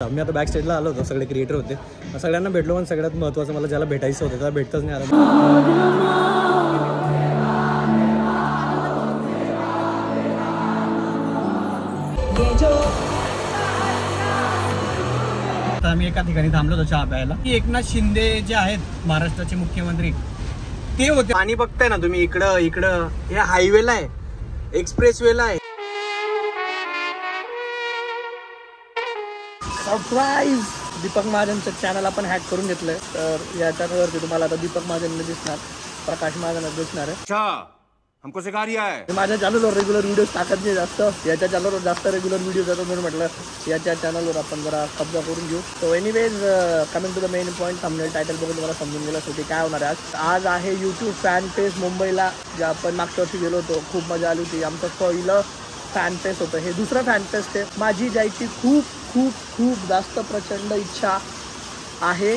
मी आता बॅक स्टेजला आलो होतो, सगळे क्रिएटर होते, सगळ्यांना भेटलो. पण सगळ्यात महत्त्वाचं मला ज्याला भेटायचं होतं त्याला भेटतच नाही आलं. आता आम्ही एका ठिकाणी थांबलो होतो चहा प्यायला. एकनाथ शिंदे जे आहेत महाराष्ट्राचे मुख्यमंत्री ते होते. पाणी बघताय ना तुम्ही, इकडं हे हायवेला आहे, एक्सप्रेसवेला आहे. सरप्राईज! दीपक महाजनचं चॅनल आपण हॅक करून घेतलंय. तर या चॅनलवरती तुम्हाला आता दीपक महाजन दिसणार, प्रकाश महाजन दिसणार आहे. हमको सिखा रिया है. माझ्या चॅनलवर रेग्युलर व्हिडिओ टाकत नाही जास्त, याच्या चॅनलवर जास्त रेग्युलर व्हिडिओ जातात म्हणून म्हटलं याच्या चॅनलवर आपण जरा कब्जा करून घेऊ. So anyways coming to the main point, thumbnail title बघून तुम्हाला समजून गेलं शेवटी काय होणार आहे. आज आहे यूट्यूब फॅन फेस्ट मुंबईला, जे आपण मागच्या वर्षी गेलो होतो, खूप मजा आली होती. आमचं पहिलं फॅन फेस्ट होतं, हे दुसरं फॅन फेस्ट आहे. माझी जायची खूप खूप खूप जास्त प्रचंड इच्छा आहे,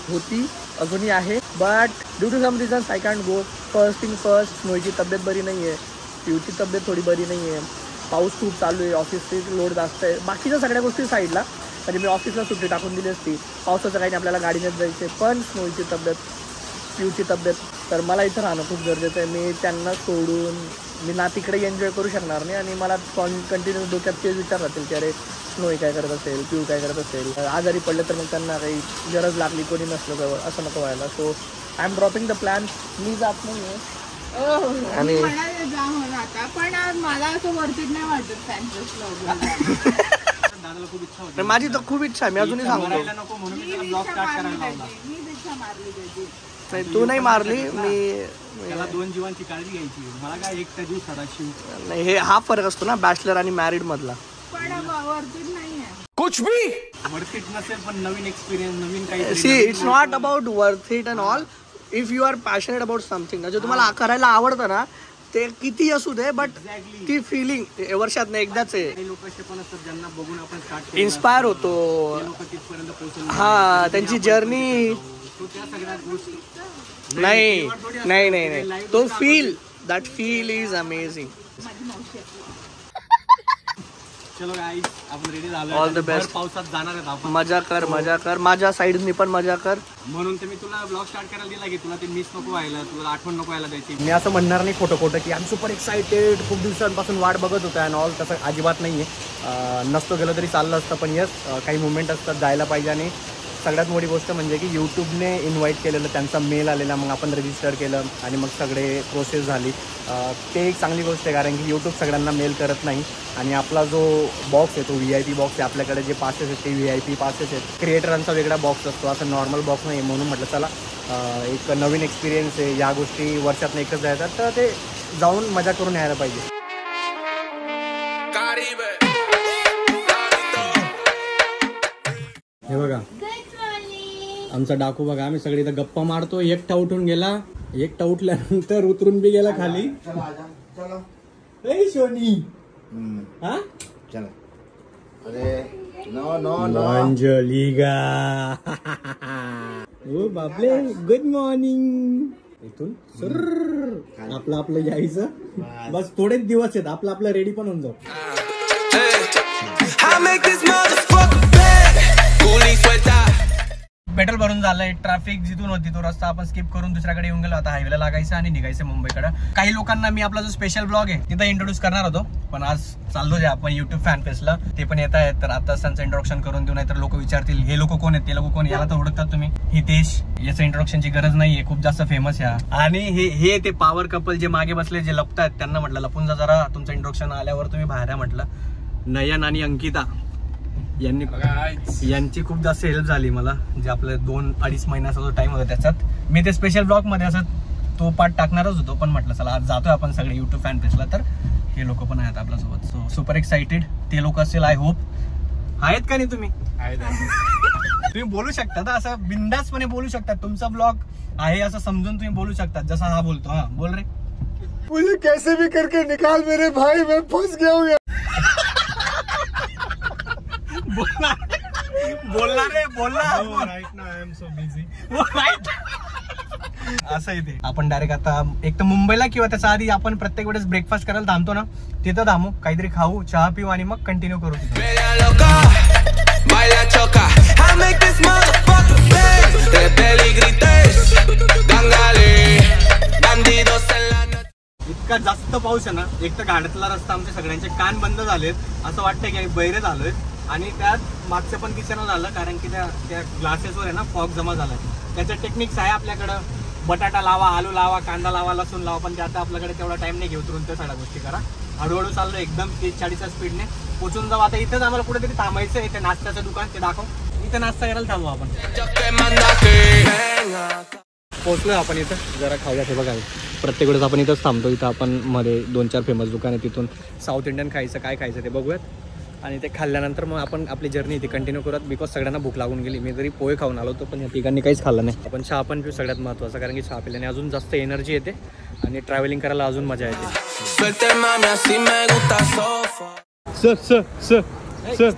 होती, अजूनही आहे. But due to some reasons I can't go. First thing first, स्नोईची तब्येत बरी नाही आहे, पिऊची तब्येत थोडी बरी नाही आहे, पाऊस खूप चालू आहे, ऑफिसची लोड जास्त आहे. बाकीच्या सगळ्या गोष्टी साईडला, म्हणजे मी ऑफिसला सुट्टी टाकून दिली असती, पावसाचं काही नाही, आपल्याला गाडीनेच जायचं आहे. पण स्नोईची तब्येत, पिऊची तब्येत, तर मला इथं राहणं खूप गरजेचं आहे. मी त्यांना सोडून मी ना तिकडे एन्जॉय करू शकणार नाही, आणि मला कंटिन्यू डोक्यात तेच विचार राहतील की अरे स्नोई काय करत असेल, पिऊ काय करत असेल, आजारी पडले तर मग त्यांना काही गरज लागली, कोणी नसलं जवळ, असं नको व्हायला. So I am dropping the plan. मी जात नाही आहे आणि पण मला असं वरतीच नाही वाटत फॅन फेस्टला. दादाला खूप इच्छा होती, माझी तर खूप इच्छा आहे. मी अजूनही सांगतो नको म्हणून मी ब्लॉग स्टार्ट करायला लावला. मी इच्छा मारली त्याची. नाही, तू नाही मारली, मी त्याला दोन जीवांची काळजी घ्यायची. मला काय एकटा जीव सदाशिव. नाही, हे हा फरक असतो ना बॅचलर आणि मॅरिड मधला. पण वरतीच नाहीये कुछ भी वर्थ इट नसेल, पण नवीन एक्सपिरियन्स, नवीन काही. See, it's not about worth it and all. If you are passionate about something, जे तुम्हाला करायला आवडतं ना, ते किती असू दे, बट ती फिलिंग वर्षात नाही एकदाच आहे. काही लोक असे पण असतात ज्यांना बघून आपण स्टार्ट इन्स्पायर होतो. लोक तिथपर्यंत पोहोचले. हा, त्यांची जर्नी. त्या सगळ्या गोष्टी नाही नाही नाही नाही, तो feel, that feel is amazing. चलो गाईज, आपण रेडी झालो. All the best. पावसात जाणार आहेत आपण. मजा कर, मजा कर, माझ्या साईडनी पण मजा कर. म्हणून तर मी तुला ब्लॉग स्टार्ट करायला दिला की तुला ते मिस नको व्हायला, तुला आठवण नको व्हायला द्यायची. मी असं म्हणणार नाही खोटं की आय एम सुपर एक्साइटेड, खूप दिवसांपासून वाट बघत होता अँड ऑल. तसं अजिबात नाही आहे. नसतो गेलं तरी चाललं असतं, पण यस, काही मुवमेंट असतात, जायला पाहिजे. आणि सगळ्यात मोठी गोष्ट म्हणजे की यूट्यूबने इन्व्हाइट केलेलं, त्यांचा मेल आलेला, मग आपण रजिस्टर केलं आणि मग सगळे प्रोसेस झाली. ते एक चांगली गोष्ट आहे, कारण की यूट्यूब सगळ्यांना मेल करत नाही. आणि आपला जो बॉक्स आहे तो VIP बॉक्स आहे. आपल्याकडे जे पासेस आहेत ते VIP पासेस आहेत. क्रिएटरांचा वेगळा बॉक्स असतो, असं नॉर्मल बॉक्स नाही. म्हणून म्हटलं चला, एक नवीन एक्सपिरियन्स आहे, या गोष्टी वर्षातनं एकच जायतात, तर ते जाऊन मजा करून यायला पाहिजे. हे बघा आमचा डाकू बघा, आम्ही सगळे इथं गप्पा मारतो. एकटा उठून गेला, एकटा उठल्यानंतर उतरून बी गेला खाली. शोनी हा चला. अरे नो नो नो अंजलिगा. ओ बापले, गुड मॉर्निंग. इथून सर आपलं यायचं, बस थोडेच दिवस आहेत, आपलं रेडी पण होऊन जाऊ. पेट्रोल भरून झालंय. ट्रॅफिक जिथून होती तो रस्ता आपण स्किप करून दुसऱ्याकडे येऊन गेलो. आता हायवेला लागायचं आणि निघायचं मुंबईकडे. काही लोकांना मी आपला जो स्पेशल ब्लॉग आहे तिथं इंट्रोड्यूस करणार होतो, पण आज चाललो जे आपण युट्यूब फॅन फेस्टला, ते पण येत आहेत. तर आता त्यांचं इंट्रोडक्शन करून देऊ, नाही तर लोक विचारतील हे लोक कोण आहेत, ते लोक कोण. याला तर ओळखतात तुम्ही, हितेश. याचं इंट्रोडक्शनची गरज नाहीये, खूप जास्त फेमस आहे. आणि हे ते पॉवर कपल जे मागे बसले, जे लपतायत, त्यांना म्हटलं लपून जा जरा, तुमचं इंट्रोडक्शन आल्यावर तुम्ही बाहेर. म्हटलं नयन आणि अंकिता यांची खूप जास्त हेल्प झाली मला, जे आपल्या 2-2.5 महिन्याचा जो टाइम होता त्याच्यात. मी ते स्पेशल ब्लॉग मध्ये असं तो पार्ट टाकणारच होतो, पण म्हटलं चला आज जातोय आपण सगळे युट्यूब फॅन पेजला, तर हे लोक पण आहेत आपल्यासोबत. So super excited. ते लोक असेल, आय होप. आहेत का नाही तुम्ही? तुम्ही बोलू शकता ना, असं बिंदासपणे बोलू शकता. तुमचा ब्लॉग आहे असं समजून तुम्ही बोलू शकता, जसा हा बोलतो. हा बोल रे. मुझे कैसे भी करके निकाल मेरे भाई, मैं फंस गया हूँ. बोलला रे, बोलला. Right now I am so busy. असं इथे आपण डायरेक्ट आता एक तर मुंबईला किंवा त्याच्या आधी आपण प्रत्येक वेळेस ब्रेकफास्ट करायला थांबतो ना, तिथं थांबू, काहीतरी खाऊ, चहा पिऊ आणि मग कंटिन्यू करू. baila choca. I make this motherfucker bang. Rebel y grites, gangale, bandidos en la noche. इतका जास्त पाऊस आहे ना, एक तर घाटातला रस्ता आमचे सगळ्यांचे कान बंद झालेत, असं वाटतंय की बहिरे झालोय. आणि त्यात मागचं पण किचन झालं, कारण की त्या ग्लासेसवर आहे ना फॉग जमा झालाय. त्याचं टेक्निक्स आहे आपल्याकडं, बटाटा लावा, आलू लावा, कांदा लावा, लसूण लावा, पण ते आता आपल्याकडे तेवढा टाइम नाही घेऊ तुरून त्या सगळ्या गोष्टी करा. हळूहळू चाललो एकदम 30-40च्या स्पीडने पोचून जाऊ. आता इथंच आम्हाला कुठेतरी थांबायचं, इथे नाश्त्याचं दुकान ते दाखव, इथं नाश्ता करायला थांबू आपण. पोचलोय आपण इथं, जरा खाऊया. हे बघा प्रत्येक वेळेस आपण इथंच थांबतो. इथं आपण मध्ये 2-4 फेमस दुकान आहे, तिथून साऊथ इंडियन खायचं, काय खायचं ते बघूयात. आणि ते खाल्ल्यानंतर मग आपण आपली जर्नी इथे कंटिन्यू करूयात, बिकॉज सगळ्यांना भूक लागून गेली. मी जरी पोहे खाऊन आलो होतो, पण या ठिकाणी काहीच खाल्लं नाही. आपण चहा पण पिऊ, सगळ्यात महत्त्वाचं, कारण की चहा पिल्याने अजून जास्त एनर्जी येते आणि ट्रॅव्हलिंग करायला अजून मजा येते. Sir sir sir sir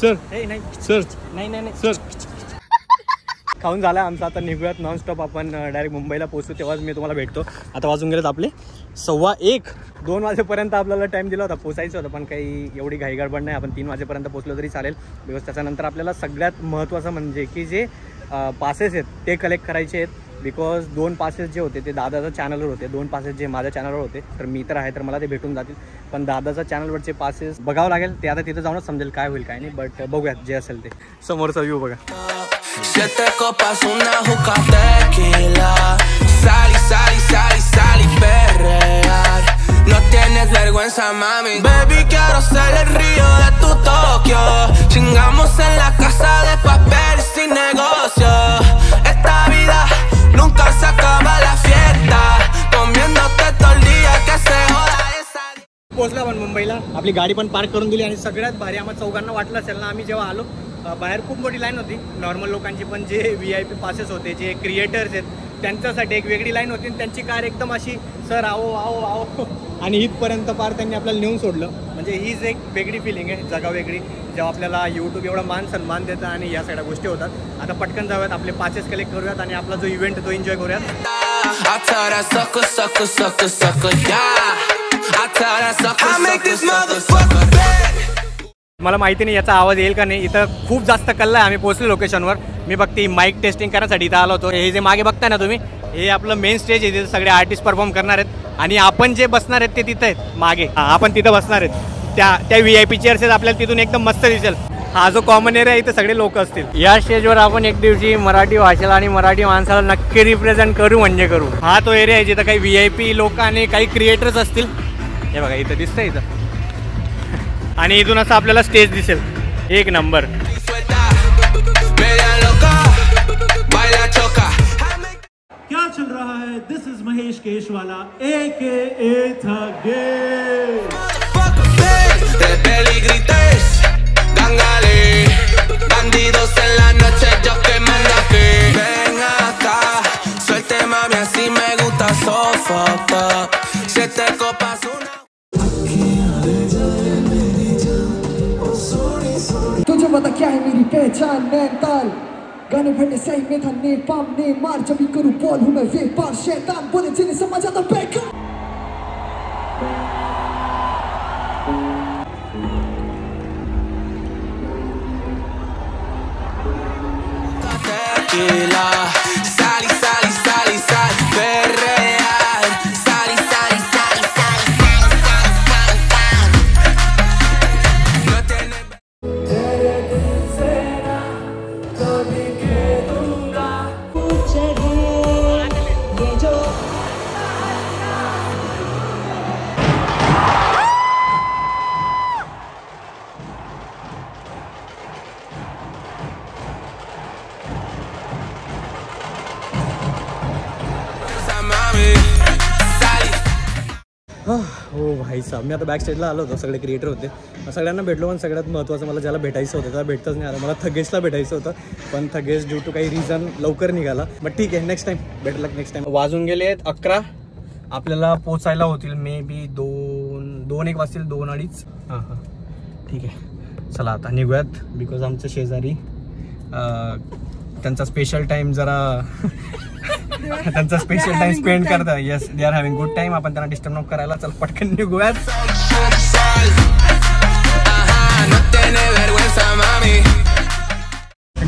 sir नाही सर नाही नाही सर. खाऊन झालं आमचं, आता निघूयात नॉनस्टॉप. आपण डायरेक्ट मुंबईला पोहोचू, तेव्हाच मी तुम्हाला भेटतो. आता वाजून गेलेत आपले 1:15-2 वाजेपर्यंत आपल्याला टाईम दिला होता, पोचायचं होतं, पण काही एवढी घाई गडबड नाही. आपण 3 वाजेपर्यंत पोचलो तरी चालेल, बिकॉज त्याच्यानंतर आपल्याला सगळ्यात महत्त्वाचं म्हणजे की जे पासेस आहेत ते कलेक्ट करायचे आहेत. बिकॉज 2 पासेस जे होते ते दादाच्या चॅनलवर होते, 2 पासेस जे माझ्या चॅनलवर होते. तर मी तर आहे, तर मला ते भेटून जातील, पण दादाच्या चॅनलवरचे पासेस बघावं लागेल. ते आता तिथं जाऊनच समजेल काय होईल काय नाही, बट बघूयात जे असेल ते. समोरचा व्ह्यू बघा. 7 copas, una juca tequila. Sali, sali, sali, sali, perrear. No tienes vergüenza, mami. Baby, quiero ser el río de tu Tokio. Chingamos en la casa de papel sin negocio. Esta vida nunca se acaba la fiesta. Comiéndote todo el día que se joda esa. पोहोचलो आपण मुंबईला, आपली गाडी पण park करून दिली. आणि सगळ्यात भारी आम्हाला चौघांना वाटलं असेल ना, आम्ही जेव्हा आलो बाहेर खूप मोठी लाईन होती नॉर्मल लोकांची, पण जे VIP पासेस होते, जे क्रिएटर्स आहेत त्यांच्यासाठी एक वेगळी लाईन होती. त्यांची कार एकदम अशी सर आओ आओ आओ, आणि इथपर्यंत पार त्यांनी आपल्याला नेऊन सोडलं. म्हणजे हीच एक वेगळी फिलिंग आहे, जगा वेगळी, जेव्हा आपल्याला यूट्यूब एवढा मान सन्मान देतं आणि या सगळ्या गोष्टी होतात. आता पटकन जाऊयात, आपले पासेस कलेक्ट करूयात आणि आपला जो इव्हेंट तो एन्जॉय करूयात. मला माहिती नाही याचा आवाज येईल का नाही, इथं खूप जास्त कल्ला आहे. आम्ही पोहोचलो लोकेशनवर. मी बघते माईक टेस्टिंग करण्यासाठी इथं आलो होतो. हे जे मागे बघताय ना तुम्ही, हे आपलं मेन स्टेज आहे, तिथे सगळे आर्टिस्ट परफॉर्म करणार आहेत. आणि आपण जे बसणार आहेत ते तिथं आहेत मागे, आपण तिथं बसणार आहेत. त्या VIP चेअर्स आहेत, आपल्याला तिथून एकदम मस्त दिसेल. हा जो कॉमन एरिया आहे, इथे सगळे लोक असतील. या स्टेजवर आपण एक दिवशी मराठी भाषेला आणि मराठी माणसाला नक्की रिप्रेझेंट करू म्हणजे करू. हा तो एरिया आहे जिथं काही VIP लोक आणि काही क्रिएटर्स असतील. हे बघा इथं दिसतंय इथं, आणि इथून असं आपल्याला स्टेज दिसेल. एक नंबर. क्या चल रहा है? This is Mahesh Keshwala AKA Thage. Bandidos en la noche, yo que mando aquí. Ven acá, suelte mami, así me gusta sofocar. 7 copas, una. तुझे पता क्या है मेरी पहचान? मेंटल गाने भरने सही में था नेपाल ने मार जब भी करूँ बोल हूँ मैं वेपार शैतान बोले जिन्हें समझ आता बेकार. Sali, sali, sali, sali, perrear. Sali, sali, sali, sali, sali, sali, sali. No tiene. तेरे दिल से ना कभी खेलूंगा. पूछे ये जो हो भाई साहब, मी आता बॅक साईडला आलो होतो. सगळे क्रिएटर होते, सगळ्यांना भेटलो. पण सगळ्यात महत्त्वाचं मला ज्याला भेटायचं होतं त्याला भेटतच नाही आलं. मला थगेशला भेटायचं होतं, पण थगेश ड्यू टू काही रिझन लवकर निघाला. बट ठीक आहे, नेक्स्ट टाइम भेटलं. Next time. वाजून गेले आहेत 11. आपल्याला पोचायला होतील मे बी 2-1 वाजतील, 2-2:30. हां हां ठीक आहे, चला आता निघूयात. बिकॉज आमच्या शेजारी त्यांचा स्पेशल टाईम जरा त्यांचा स्पेशल टाइम स्पेंड करतात. Yes, they are having good time. आपण त्यांना डिस्टर्ब नको करायला. चल पटकन निघूयात.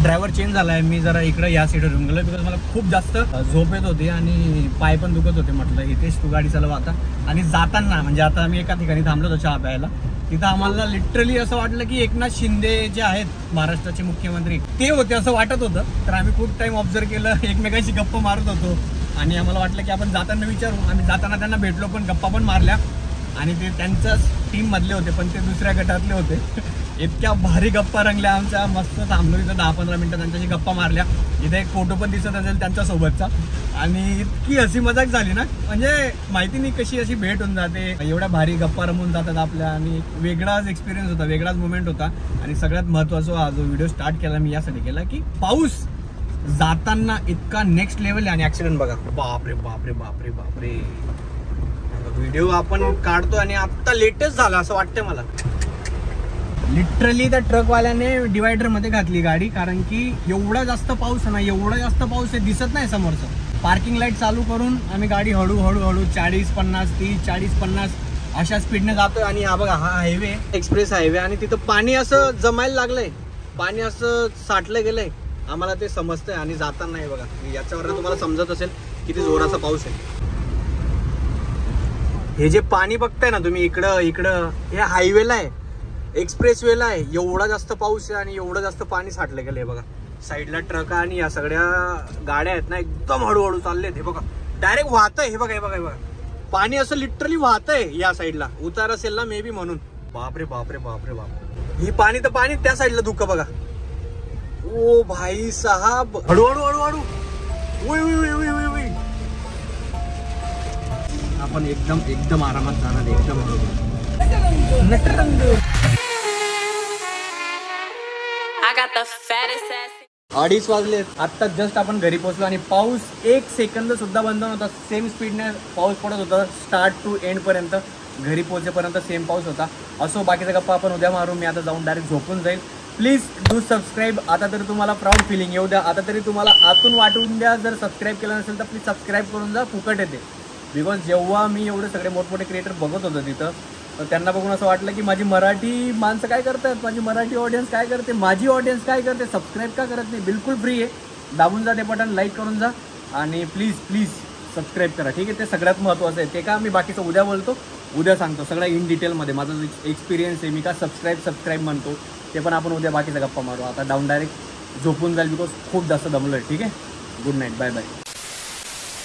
ड्रायव्हर चेंज झाला आहे. मी जरा इकडे या साईडवर येऊन गेलो बिकॉज मला खूप जास्त झोप येत होती आणि पाय पण दुखत होते. म्हटलं इथेच तू गाडी चालव आता. आणि जाताना म्हणजे आता आम्ही एका ठिकाणी थांबलो होतो चहा प्यायला. तिथं आम्हाला लिटरली असं वाटलं की एकनाथ शिंदे जे आहेत महाराष्ट्राचे मुख्यमंत्री ते होते असं वाटत होतं. तर आम्ही खूप टाइम ऑब्झर्व केलं, एकमेकांशी गप्पा मारत होतो आणि आम्हाला वाटलं की आपण जाताना विचारू. आम्ही जाताना त्यांना भेटलो पण गप्पा पण मारल्या आणि ते त्यांच्याच टीममधले होते पण ते दुसऱ्या गटातले होते. इतक्या भारी गप्पा रंगल्या आमच्या. मस्त थांबलो तिथं 10-15 मिनिटं त्यांच्याशी गप्पा मारल्या. इथे एक फोटो पण दिसत असेल त्यांच्यासोबतचा आणि इतकी हसी मजाक झाली ना म्हणजे माहिती नाही कशी अशी भेट होऊन जाते. एवढ्या भारी गप्पा रमून जातात आपल्या आणि वेगळाच एक्सपिरियन्स होता, वेगळाच मोमेंट होता. आणि सगळ्यात महत्त्वाचा हा जो व्हिडिओ स्टार्ट केला मी यासाठी केला की पाऊस जाताना इतका नेक्स्ट लेवल आहे आणि ऍक्सिडेंट बघा. बापरे बापरे बापरे बापरे. व्हिडिओ आपण काढतो आणि आत्ता लेटेस्ट झाला असं वाटतंय मला. लिटरली त्या ट्रकवाल्याने डिवायडर मध्ये घातली गाडी कारण की एवढा जास्त पाऊस आहे ना, एवढा जास्त पाऊस आहे दिसत नाही समोरचं. पार्किंग लाईट चालू करून आम्ही गाडी हळूहळू 40-50 30 40-50 अशा स्पीडने जातोय. आणि हा बघा हा हायवे एक्सप्रेस हायवे आणि तिथं पाणी असं जमायला लागलंय, पाणी असं साठलं गेलंय. आम्हाला ते समजतंय आणि जाताना नाही बघा याच्यावर तुम्हाला समजत असेल किती जोराचा पाऊस आहे. हे जे पाणी बघताय ना तुम्ही इकडं हे हायवेला आहे, एक्सप्रेस वेला आहे. एवढा जास्त पाऊस आहे आणि एवढं जास्त पाणी साठलं गेलंय बघा. साईडला ट्रक आणि या सगळ्या गाड्या आहेत ना एकदम हळूहळू चाललेत. हे बघा डायरेक्ट वाहतंय. हे बघा हे बघा हे बघा पाणी असं लिटरली वाहतंय. या साईडला उतार असेल ना मे बी म्हणून. बापरे बापरे बापरे बापरे. ही पाणी तर पाणी त्या साईडला धुकं बघा. ओ भाई साहब हळूहळू हळूहळू. आपण एकदम आरामात जाणार एकदम नटरंग. 2:30 वाजले आता जस्ट आपण घरी पोहोचलो आणि पाऊस 1 सेकंद सुद्धा बंद नव्हता. सेम स्पीडने पाऊस पडत होता स्टार्ट टू एंड पर्यंत. घरी पोहोचेपर्यंत सेम पाऊस होता. असो बाकीचा गप्पा आपण उद्या मारू. मी आता जाऊन डायरेक्ट झोपून जाईल. Please do subscribe. आता तरी तुम्हाला प्राऊड फिलिंग येऊ द्या. आता तरी तुम्हाला आतून वाटून द्या. जर सबस्क्राईब केलं नसेल तर प्लीज सबस्क्राईब करून जा. फुकट येते. बिकॉज जेव्हा मी एवढे सगळे मोठमोठे क्रिएटर बघत होतो तिथं तर त्यांना बघून असं वाटलं की माझी मराठी माणसं काय करतात, माझी मराठी ऑडियन्स काय करते, माझी ऑडियन्स काय करते, सबस्क्राईब का करत नाही. बिलकुल फ्री आहे. दाबून जा ते बटन, लाईक करून जा आणि प्लीज सबस्क्राईब करा. ठीक आहे ते सगळ्यात महत्त्वाचं आहे. ते का मी बाकीचं उद्या बोलतो, उद्या सांगतो सगळं इन डिटेलमध्ये. माझा जो एक्सपिरियन्स आहे मी का सबस्क्राईब म्हणतो ते पण आपण उद्या बाकीचा गप्पा मारू. आता डाऊन डायरेक्ट झोपून जाईल बिकॉज खूप जास्त दमलो आहे. ठीक आहे. Good night. Bye bye.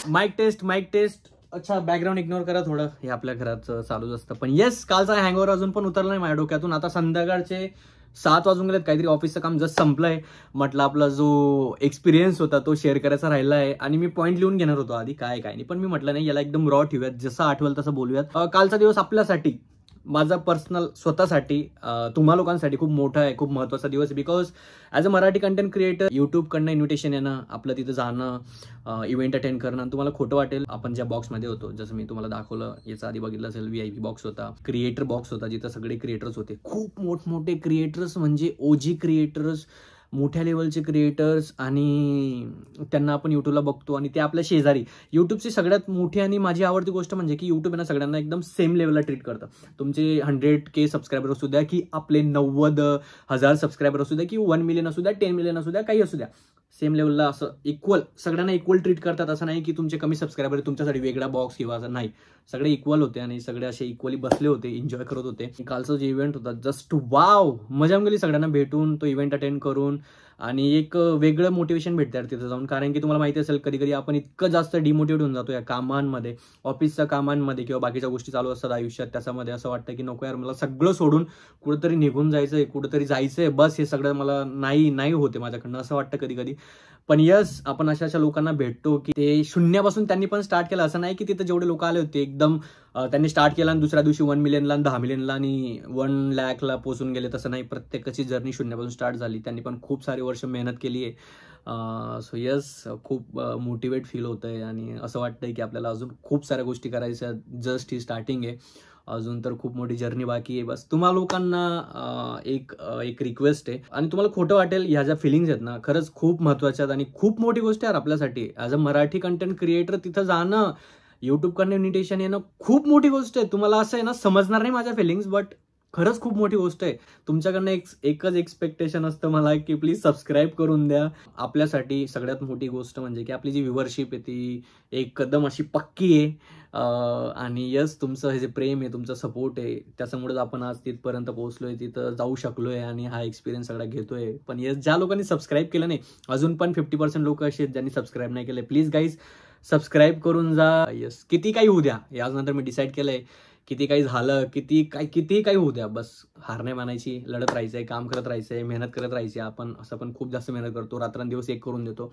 Mike test. अच्छा बॅकग्राऊंड इग्नोर करा थोडं. हे आपल्या घरात चालूच असतं. पण येस कालचा हँगओव्हर अजून पण उतरला नाही माझ्या डोक्यातून. आता संध्याकाळचे 7 वाजून गेलेत. काहीतरी ऑफिसचं काम जस्ट संपलंय. म्हटलं आपला जो एक्सपिरियन्स होता तो शेअर करायचा राहिला आहे आणि मी पॉईंट लिहून घेणार होतो आधी काय नाही. पण मी म्हटलं नाही याला एकदम रॉ ठेवूयात. जसं आठवेल तसं बोलूयात. कालचा दिवस आपल्यासाठी, माझा पर्सनल स्वतःसाठी, तुम्हा लोकांसाठी खूप मोठा आहे, खूप महत्त्वाचा दिवस. Because as a Marathi content creator यूट्यूबकडनं इन्व्हिटेशन येणं, आपलं तिथं जाणं, इव्हेंट अटेंड करणं. तुम्हाला खोटं वाटेल आपण ज्या बॉक्समध्ये होतो, जसं मी तुम्हाला दाखवलं याचा आधी बघितलं असेल, VIP बॉक्स होता, क्रिएटर बॉक्स होता जिथं सगळे क्रिएटर्स होते. खूप मोठमोठे क्रिएटर्स म्हणजे OG क्रिएटर्स, मोठ्या लेवलचे क्रिएटर्स आणि त्यांना आपण यूट्यूबला बघतो आणि ते आपल्या शेजारी. यूट्यूबची सगळ्यात मोठी आणि माझी आवडती गोष्ट म्हणजे की यूट्यूब यांना सगळ्यांना एकदम सेम लेवलला ट्रीट करतं. तुमचे 100K सबस्क्रायबर असू द्या की आपले 90,000 सबस्क्रायबर असू द्या की 1 मिलियन असू द्या, 10 मिलियन असू द्या, काही असू द्या, सेम लेवलला असं इक्वल सगळ्यांना इक्वल ट्रीट करतात. असं नाही की तुमचे कमी सबस्क्रायबर तुमच्यासाठी वेगळा बॉक्स किंवा असं नाही. सगळे इक्वल होते आणि सगळे असे इक्वली बसले होते, एन्जॉय करत होते. कालचा जो इव्हेंट होता जस्ट वाव, मजा गेली सगळ्यांना भेटून, तो इव्हेंट अटेंड करून. आणि एक वेगळं मोटिवेशन भेटतं यार तिथं जाऊन. कारण की तुम्हाला माहिती असेल कधी कधी आपण इतकं जास्त डिमोटिवेट होऊन जातो या कामांमध्ये, ऑफिसच्या कामांमध्ये किंवा बाकीच्या गोष्टी चालू असतात आयुष्यात. त्याच्यामध्ये असं वाटतं की नको यार मला सगळं सोडून कुठंतरी निघून जायचंय, कुठंतरी जायचंय, बस हे सगळं मला नाही होते माझ्याकडनं असं वाटतं कधी कधी. पण यस आपण अशा लोकांना भेटतो की ते शून्यापासून त्यांनी पण स्टार्ट केलं. असं नाही की तिथं जेवढे लोक आले होते एकदम त्यांनी स्टार्ट केला आणि दुसऱ्या दिवशी 1 मिलियनला, 10 मिलियनला आणि 1 लाखला पोहोचून गेले. तसं नाही, प्रत्येकाची जर्नी शून्यापासून स्टार्ट झाली. त्यांनी पण खूप सारे वर्ष मेहनत केली आहे. सो यस खूप मोटिवेट फील होतं आहे आणि असं वाटतंय की आपल्याला अजून खूप साऱ्या गोष्टी करायच्या. जस्ट ही स्टार्टिंग आहे, अजून तर खूप मोठी जर्नी बाकी आहे. बस तुम्हा लोकांना एक रिक्वेस्ट आहे आणि तुम्हाला खोटं वाटेल, ह्या ज्या फिलिंग्स आहेत ना खरंच खूप महत्त्वाच्या आहेत आणि खूप मोठी गोष्ट आहे आपल्यासाठी. As a Marathi content creator तिथं जाणं, यूट्यूबकडनं इन्व्हिटेशन येणं खूप मोठी गोष्ट आहे. तुम्हाला असं आहे ना समजणार नाही माझ्या फिलिंग्स, बट खरंच खूप मोठी गोष्ट आहे. तुमच्याकडनं एकच एक्सपेक्टेशन असतं मला की प्लीज सबस्क्राईब करून द्या. आपल्यासाठी सगळ्यात मोठी गोष्ट म्हणजे की आपली जी व्ह्यूअरशिप आहे ती एकदम अशी पक्की आहे. आणि यस, तुमचं हे जे प्रेम आहे, तुमचं सपोर्ट आहे, त्याच्यामुळेच आपण आज तिथपर्यंत पोहोचलोय, तिथं जाऊ शकलोय आणि हा एक्सपिरियन्स सगळा घेतोय. पण यस, ज्या लोकांनी सबस्क्राईब केलं नाही, अजून पण 50% लोक असे आहेत ज्यांनी सबस्क्राईब नाही केले. प्लीज गाईज सबस्क्राईब करून जा. यस, किती काही होऊ द्या, याच्यानंतर मी डिसाईड केलंय, किती काही झालं, किती काही होऊ द्या, बस हार नाही मानायची, लढत राहायचंय, काम करत राहायचंय, मेहनत करत राहायची. आपण असं पण खूप जास्त मेहनत करतो, रात्रंदिवस एक करून देतो.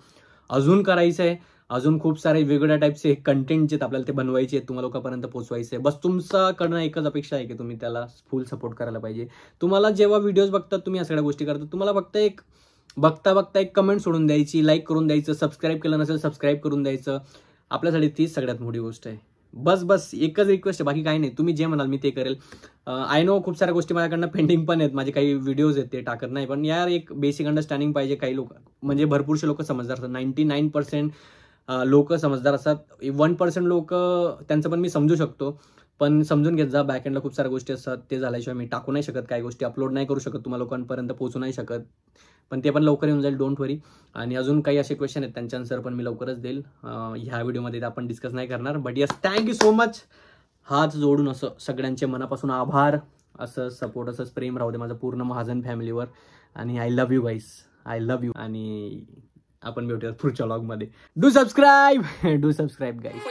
अजून करायचंय, अजून खूप सारे वेगवेगळ्या टाईपचे कंटेंट जे आपल्याला ते बनवायचे, तुम्हाला लोकांपर्यंत पोहोचवायचे. बस तुमच्याकडनं एकच अपेक्षा आहे की तुम्ही त्याला फुल सपोर्ट करायला पाहिजे. तुम्हाला जेव्हा व्हिडिओज बघतात, तुम्ही या सगळ्या गोष्टी करता, तुम्हाला फक्त एक बघता एक कमेंट सोडून द्यायची, लाईक करून द्यायचं, सबस्क्राईब केलं नसेल सबस्क्राईब करून द्यायचं. आपल्यासाठी तीच सगळ्यात मोठी गोष्ट आहे. बस एकच रिक्वेस्ट आहे, बाकी काही नाही. तुम्ही जे म्हणाल मी ते करेल. आय नो खूप साऱ्या गोष्टी माझ्याकडनं पेंडिंग पण आहेत, माझे काही व्हिडिओज आहेत ते टाकत नाही, पण यार एक बेसिक अंडरस्टँडिंग पाहिजे. काही लोक म्हणजे भरपूरसे लोक समजदार असतात, 99% लोक समजदार असतात. 1% लोक त्यांचं पण मी समजू शकतो, पण समजून घेत जा. बॅकएंडला खूप साऱ्या गोष्टी असतात, ते झाल्याशिवाय मी टाकू नाही शकत, काही गोष्टी अपलोड नाही करू शकत, तुम्हाला लोकांपर्यंत पोहोचू नाही शकत. पण ते पण लवकर येऊन जाईल, डोंट वरी. आणि अजून काही असे क्वेश्चन आहेत, त्यांच्या आन्सर पण मी लवकरच देईल. ह्या व्हिडिओमध्ये आपण डिस्कस नाही करणार, but yes, thank you so much. हात जोडून असं सगळ्यांचे मनापासून आभार. असं सपोर्ट, असंच प्रेम राहू दे माझं पूर्ण महाजन फॅमिलीवर. आणि I love you guys, I love you. आणि आपण भेटूयात पुढच्या व्लॉगमध्ये. Do subscribe guys.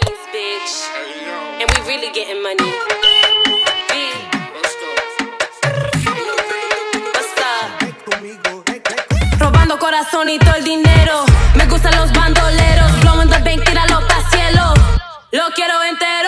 Robando corazón y todo el dinero. Me gustan los bandoleros. Blow in the bank, tíralo pa' cielo. Lo quiero entero.